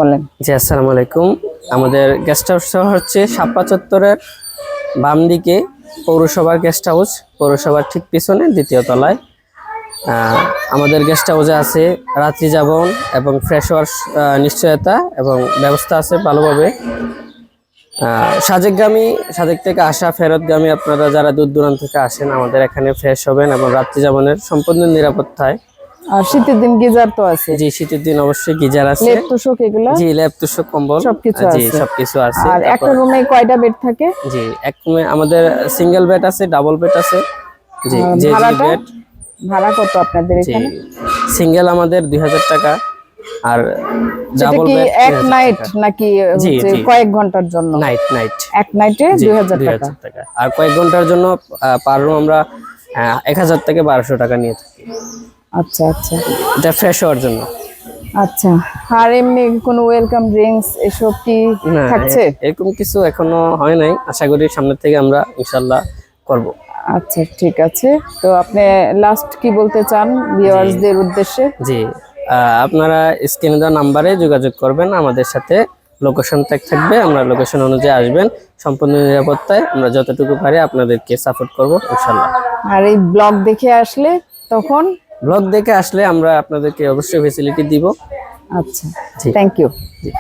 বলেন। জি, আসসালামু আলাইকুম। আমাদের গেস্ট হাউসটা হচ্ছে শাপলা চত্বরের বাম দিকে পৌরসভার গেস্ট হাউস, পৌরসভার ঠিক পিছনে দ্বিতীয় তলায়। আমাদের গেস্ট হাউসে আছে রাত্রি যাপন এবং ফ্রেশ ওয়াশ নিশ্চয়তা এবং ব্যবস্থা আছে ভালোভাবে। সাজেক থেকে আসা ফেরতগামী আপনারা যারা দূর দূরান্ত থেকে আসেন আমাদের এখানে ফ্রেশ হবেন এবং রাত্রি যাপনের সম্পূর্ণ নিরাপত্তায়। আর শীতের দিন গিজার তো আছে। জি, শীতের দিন অবশ্যই গিজার আছে। লেপ তোশক এগুলা জি, লেপ তোশক কম্বল সবকিছু জি আছে। সবকিছু আছে। আর একটা রুমে কয়টা বেড থাকে? জি, এক রুমে আমাদের সিঙ্গেল বেড আছে, ডাবল বেড আছে। জি, যে বেড ভাড়া কত আপনাদের জি, এখানে? সিঙ্গেল আমাদের 2000 টাকা আর সেটা ডাবল কি বেড এক নাইট নাকি জি হচ্ছে জি কয়েক ঘন্টার জন্য? নাইট নাইট এক নাইটে 2000 টাকা। আর কয়েক ঘন্টার জন্য পার রুম আমরা 1000 থেকে 1200 টাকা নিয়ে থাকি। আচ্ছা আচ্ছা, এটা ফ্রেশ হওয়ার জন্য। আচ্ছা। আর এমনি কোনো ওয়েলকাম ড্রিঙ্কস এসব কি না, থাকছে? এরকম কিছু এখনো হয় নাই, আশা করি সামনে থেকে আমরা ইনশাল্লাহ করব। আচ্ছা ঠিক আছে। তো আপনি লাস্ট কি বলতে চান ভিউয়ার্সদের উদ্দেশ্যে? জি, আপনারা স্ক্রিনে দেওয়া নাম্বারে যোগাযোগ করবেন আমাদের সাথে। লোকেশন ট্যাগ থাকবে, আমরা লোকেশন অনুযায়ী আসবেন। সম্পূর্ণ নিরাপত্তায় আমরা যতটুকু পারি আপনাদেরকে সাপোর্ট করব ইনশাল্লাহ। আর এই ব্লগ দেখে আসলে তখন? ব্লগ দেখে আসলে আমরা আপনাদেরকে অবশ্যই ফ্যাসিলিটি দিব। আচ্ছা, জি, থ্যাংক ইউ। জি।